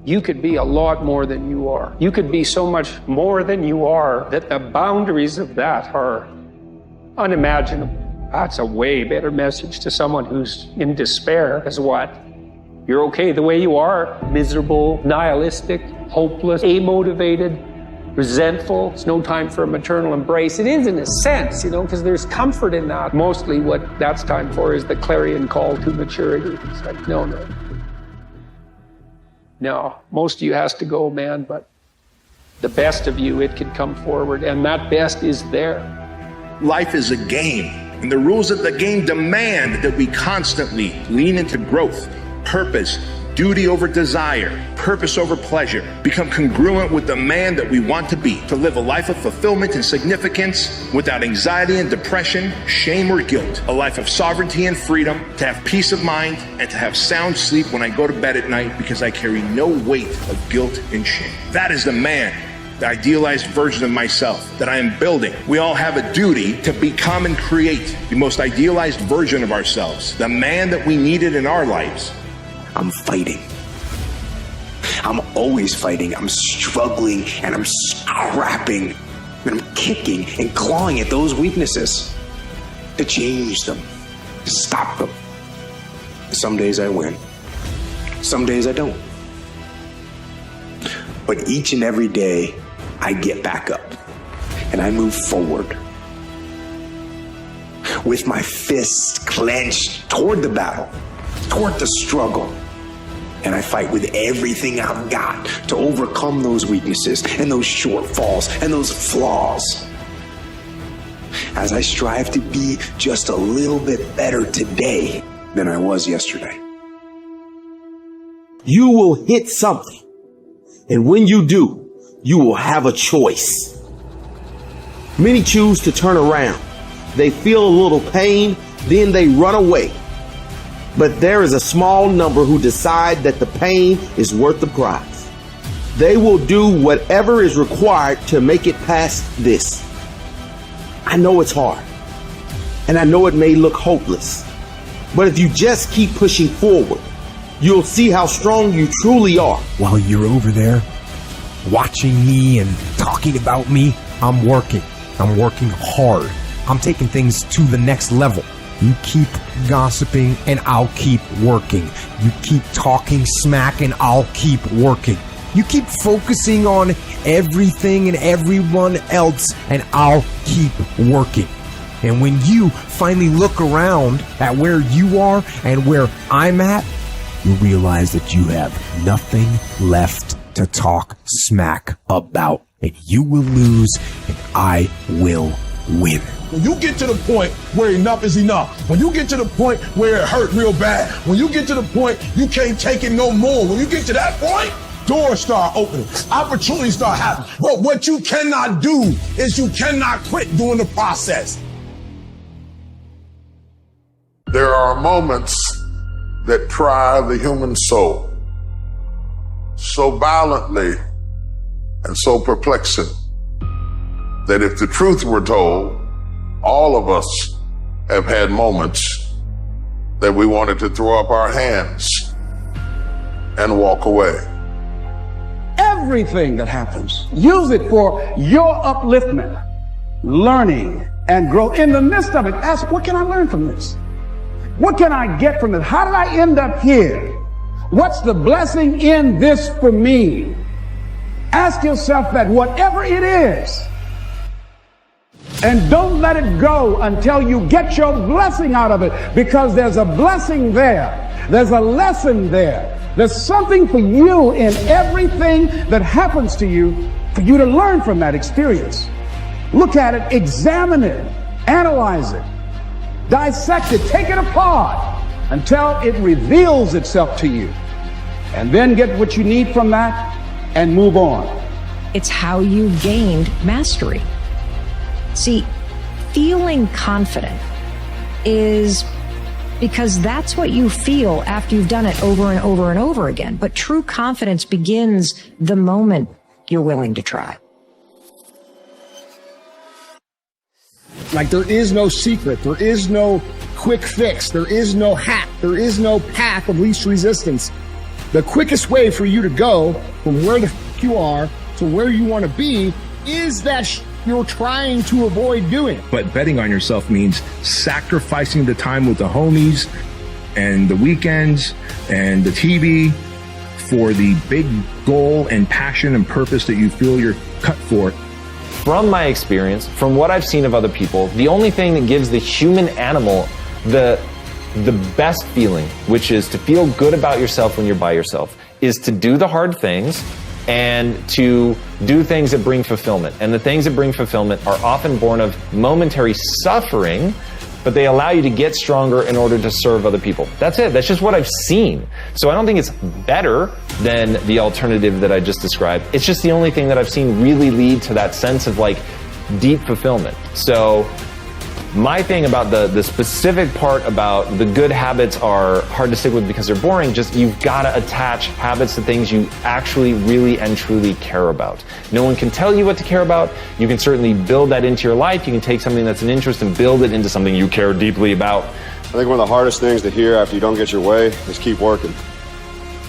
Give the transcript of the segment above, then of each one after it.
You could be a lot more than you are. You could be so much more than you are that the boundaries of that are unimaginable. That's a way better message to someone who's in despair as what? You're okay the way you are, miserable, nihilistic, hopeless, amotivated, resentful. It's no time for a maternal embrace. It is in a sense, because there's comfort in that. Mostly what that's time for is the clarion call to maturity. It's like, no. No, most of you has to go, man, but the best of you, it can come forward, and that best is there. Life is a game, and the rules of the game demand that we constantly lean into growth, purpose, duty over desire, purpose over pleasure, become congruent with the man that we want to be, to live a life of fulfillment and significance without anxiety and depression, shame or guilt, a life of sovereignty and freedom, to have peace of mind, and to have sound sleep when I go to bed at night because I carry no weight of guilt and shame. That is the man, the idealized version of myself that I am building. We all have a duty to become and create the most idealized version of ourselves, the man that we needed in our lives. I'm fighting. I'm always fighting. I'm struggling and I'm scrapping and I'm kicking and clawing at those weaknesses to change them, to stop them. Some days I win. Some days I don't. But each and every day I get back up and I move forward with my fists clenched toward the battle, toward the struggle. And I fight with everything I've got to overcome those weaknesses and those shortfalls and those flaws. As I strive to be just a little bit better today than I was yesterday. You will hit something. And when you do, you will have a choice. Many choose to turn around. They feel a little pain, then they run away. But there is a small number who decide that the pain is worth the price. They will do whatever is required to make it past this. I know it's hard, and I know it may look hopeless, but if you just keep pushing forward, you'll see how strong you truly are. While you're over there watching me and talking about me, I'm working hard. I'm taking things to the next level. You keep gossiping and I'll keep working. You keep talking smack and I'll keep working. You keep focusing on everything and everyone else and I'll keep working. And when you finally look around at where you are and where I'm at, you'll realize that you have nothing left to talk smack about. And you will lose and I will win. When you get to the point where enough is enough, when you get to the point where it hurt real bad, when you get to the point you can't take it no more, when you get to that point, doors start opening, opportunities start happening. But what you cannot do is you cannot quit during the process. There are moments that try the human soul so violently and so perplexing that if the truth were told, all of us have had moments that we wanted to throw up our hands and walk away. Everything that happens, use it for your upliftment, learning and growth. In the midst of it, ask, what can I learn from this? What can I get from it? How did I end up here? What's the blessing in this for me? Ask yourself that, whatever it is. And don't let it go until you get your blessing out of it, because there's a blessing there. There's a lesson there. There's something for you in everything that happens to you for you to learn from that experience. Look at it, examine it, analyze it, dissect it, take it apart until it reveals itself to you. And then get what you need from that and move on. It's how you gained mastery. See, feeling confident is because that's what you feel after you've done it over and over and over again. But true confidence begins the moment you're willing to try. Like, there is no secret. There is no quick fix. There is no hack. There is no path of least resistance. The quickest way for you to go from where the you are to where you want to be is that you're trying to avoid doing. But betting on yourself means sacrificing the time with the homies and the weekends and the TV for the big goal and passion and purpose that you feel you're cut for. From my experience, from what I've seen of other people, the only thing that gives the human animal the best feeling, which is to feel good about yourself when you're by yourself, is to do the hard things and to do things that bring fulfillment. And the things that bring fulfillment are often born of momentary suffering, but they allow you to get stronger in order to serve other people. That's it. That's just what I've seen. So I don't think it's better than the alternative that I just described. It's just the only thing that I've seen really lead to that sense of like deep fulfillment. So my thing about the specific part about the good habits are hard to stick with because they're boring, just you've got to attach habits to things you actually really and truly care about. No one can tell you what to care about. You can certainly build that into your life. You can take something that's an interest and build it into something you care deeply about. I think one of the hardest things to hear after you don't get your way is keep working.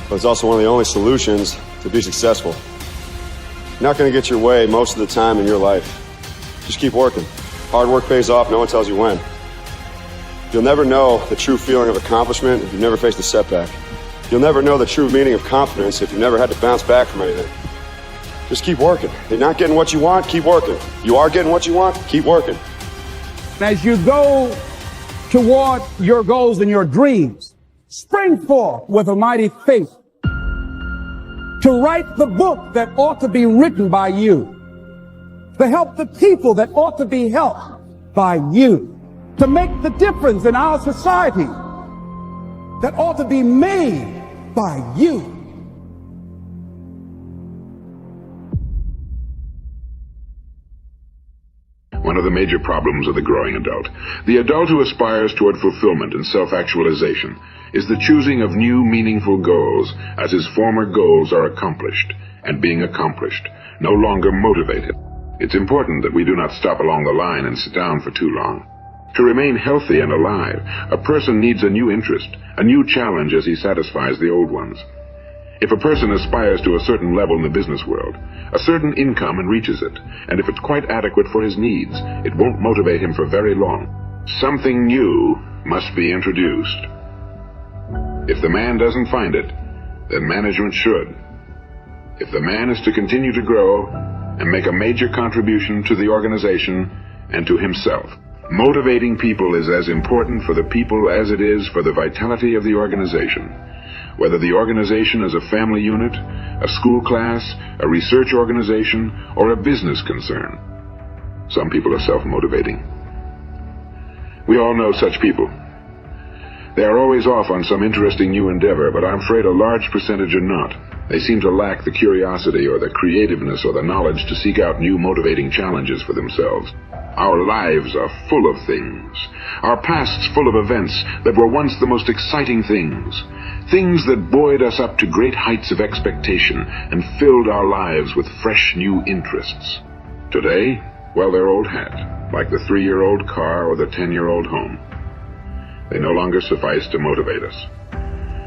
But it's also one of the only solutions to be successful. You're not going to get your way most of the time in your life. Just keep working. Hard work pays off, no one tells you when. You'll never know the true feeling of accomplishment if you've never faced a setback. You'll never know the true meaning of confidence if you've never had to bounce back from anything. Just keep working. You're not getting what you want, keep working. You are getting what you want, keep working. As you go toward your goals and your dreams, spring forth with a mighty faith to write the book that ought to be written by you, to help the people that ought to be helped by you, to make the difference in our society that ought to be made by you. One of the major problems of the growing adult, the adult who aspires toward fulfillment and self-actualization, is the choosing of new meaningful goals as his former goals are accomplished, and being accomplished no longer motivate him. It's important that we do not stop along the line and sit down for too long. To remain healthy and alive, a person needs a new interest, a new challenge as he satisfies the old ones. If a person aspires to a certain level in the business world, a certain income and reaches it, and if it's quite adequate for his needs, it won't motivate him for very long. Something new must be introduced. If the man doesn't find it, then management should. If the man is to continue to grow and make a major contribution to the organization and to himself, motivating people is as important for the people as it is for the vitality of the organization. Whether the organization is a family unit, a school class, a research organization, or a business concern. Some people are self-motivating. We all know such people. They are always off on some interesting new endeavor, but I'm afraid a large percentage are not. They seem to lack the curiosity or the creativeness or the knowledge to seek out new motivating challenges for themselves. Our lives are full of things. Our pasts full of events that were once the most exciting things. Things that buoyed us up to great heights of expectation and filled our lives with fresh new interests. Today, well, they're old hat, like the 3-year-old car or the 10-year-old home. They no longer suffice to motivate us.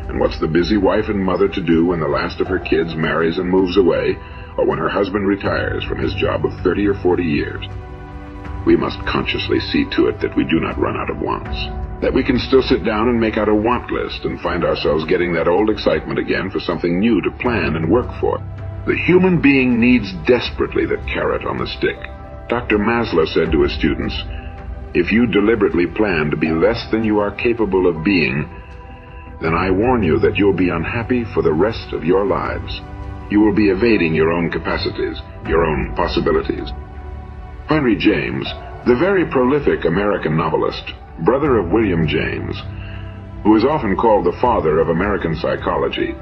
And what's the busy wife and mother to do when the last of her kids marries and moves away, or when her husband retires from his job of 30 or 40 years? We must consciously see to it that we do not run out of wants, that we can still sit down and make out a want list and find ourselves getting that old excitement again for something new to plan and work for. The human being needs desperately the carrot on the stick. Dr. Maslow said to his students, "If you deliberately plan to be less than you are capable of being, then I warn you that you'll be unhappy for the rest of your lives. You will be evading your own capacities, your own possibilities." Henry James, the very prolific American novelist, brother of William James, who is often called the father of American psychology.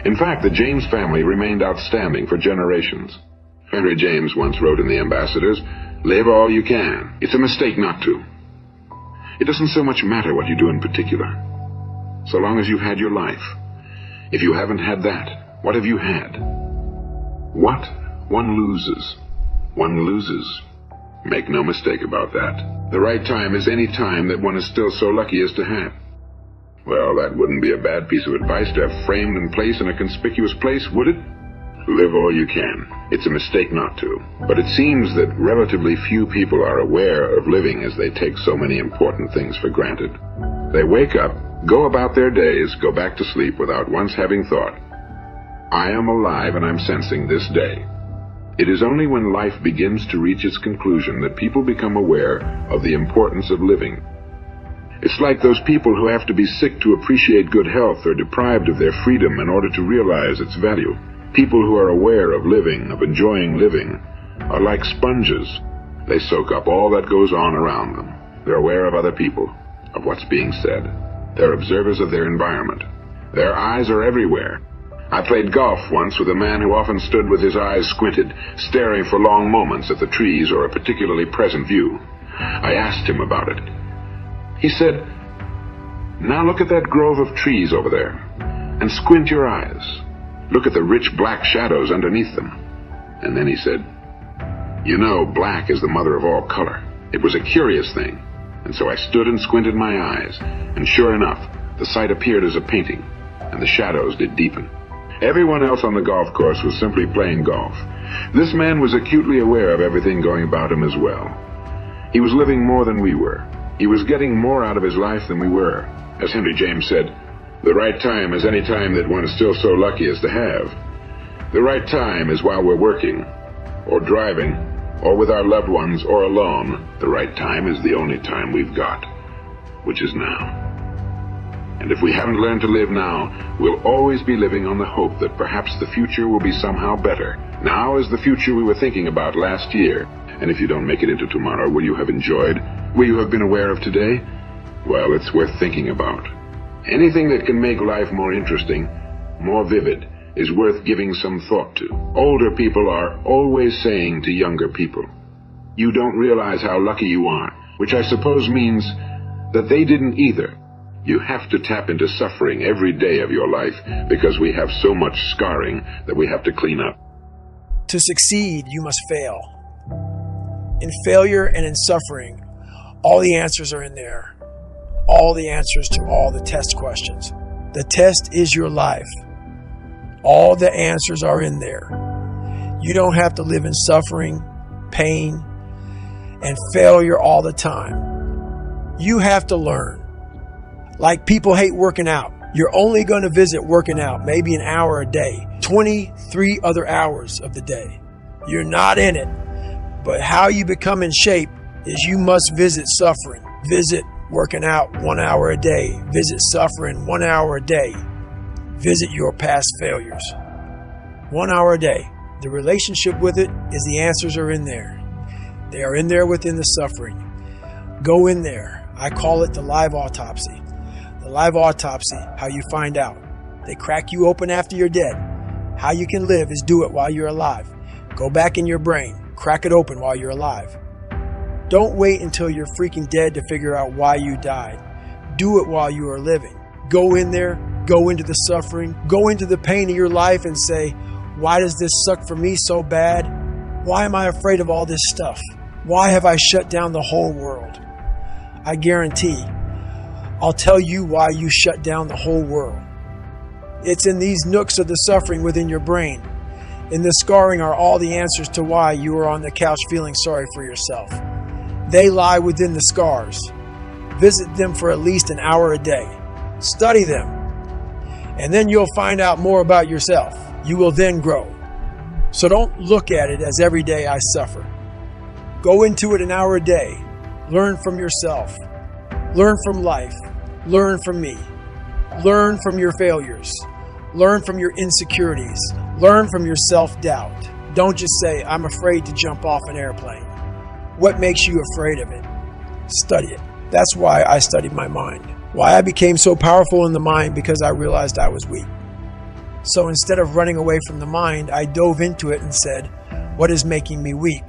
In fact, the James family remained outstanding for generations. Henry James once wrote in the Ambassadors, "Live all you can. It's a mistake not to. It doesn't so much matter what you do in particular, so long as you've had your life. If you haven't had that, what have you had? What one loses, one loses. Make no mistake about that. The right time is any time that one is still so lucky as to have. Well, that wouldn't be a bad piece of advice to have framed and placed in a conspicuous place, would it? Live all you can. It's a mistake not to. But it seems that relatively few people are aware of living as they take so many important things for granted. They wake up, go about their days, go back to sleep without once having thought, I am alive and I'm sensing this day. It is only when life begins to reach its conclusion that people become aware of the importance of living. It's like those people who have to be sick to appreciate good health or deprived of their freedom in order to realize its value. People who are aware of living, of enjoying living, are like sponges. They soak up all that goes on around them. They're aware of other people, of what's being said. They're observers of their environment. Their eyes are everywhere. I played golf once with a man who often stood with his eyes squinted, staring for long moments at the trees or a particularly present view. I asked him about it. He said, now look at that grove of trees over there, and squint your eyes. Look at the rich black shadows underneath them. And then he said, you know, black is the mother of all color. It was a curious thing. And so I stood and squinted my eyes, and sure enough, the sight appeared as a painting, and the shadows did deepen. Everyone else on the golf course was simply playing golf. This man was acutely aware of everything going about him as well. He was living more than we were. He was getting more out of his life than we were. As Henry James said, the right time is any time that one is still so lucky as to have. The right time is while we're working, or driving, or with our loved ones, or alone. The right time is the only time we've got, which is now. And if we haven't learned to live now, we'll always be living on the hope that perhaps the future will be somehow better. Now is the future we were thinking about last year. And if you don't make it into tomorrow, will you have enjoyed? Will you have been aware of today? Well, it's worth thinking about. Anything that can make life more interesting, more vivid, is worth giving some thought to. Older people are always saying to younger people, you don't realize how lucky you are, which I suppose means that they didn't either. You have to tap into suffering every day of your life because we have so much scarring that we have to clean up. To succeed, you must fail. In failure and in suffering, all the answers are in there. All the answers to all the test questions. The test is your life. All the answers are in there. You don't have to live in suffering, pain, and failure all the time. You have to learn. Like people hate working out. You're only going to visit working out maybe an hour a day, 23 other hours of the day. You're not in it. But how you become in shape is you must visit suffering. Visit working out 1 hour a day. Visit suffering 1 hour a day. Visit your past failures. 1 hour a day. The relationship with it is the answers are in there. They are in there within the suffering. Go in there. I call it the live autopsy. The live autopsy, how you find out. They crack you open after you're dead. How you can live is do it while you're alive. Go back in your brain. Crack it open while you're alive. Don't wait until you're freaking dead to figure out why you died. Do it while you are living. Go in there. Go into the suffering. Go into the pain of your life and say, why does this suck for me so bad? Why am I afraid of all this stuff? Why have I shut down the whole world? I guarantee I'll tell you why you shut down the whole world. It's in these nooks of the suffering within your brain. In the scarring are all the answers to why you are on the couch feeling sorry for yourself. They lie within the scars. Visit them for at least an hour a day. Study them. And then you'll find out more about yourself. You will then grow. So don't look at it as every day I suffer. Go into it an hour a day. Learn from yourself. Learn from life. Learn from me. Learn from your failures. Learn from your insecurities. Learn from your self-doubt. Don't just say, I'm afraid to jump off an airplane. What makes you afraid of it? Study it. That's why I studied my mind. Why I became so powerful in the mind, because I realized I was weak. So instead of running away from the mind, I dove into it and said, what is making me weak?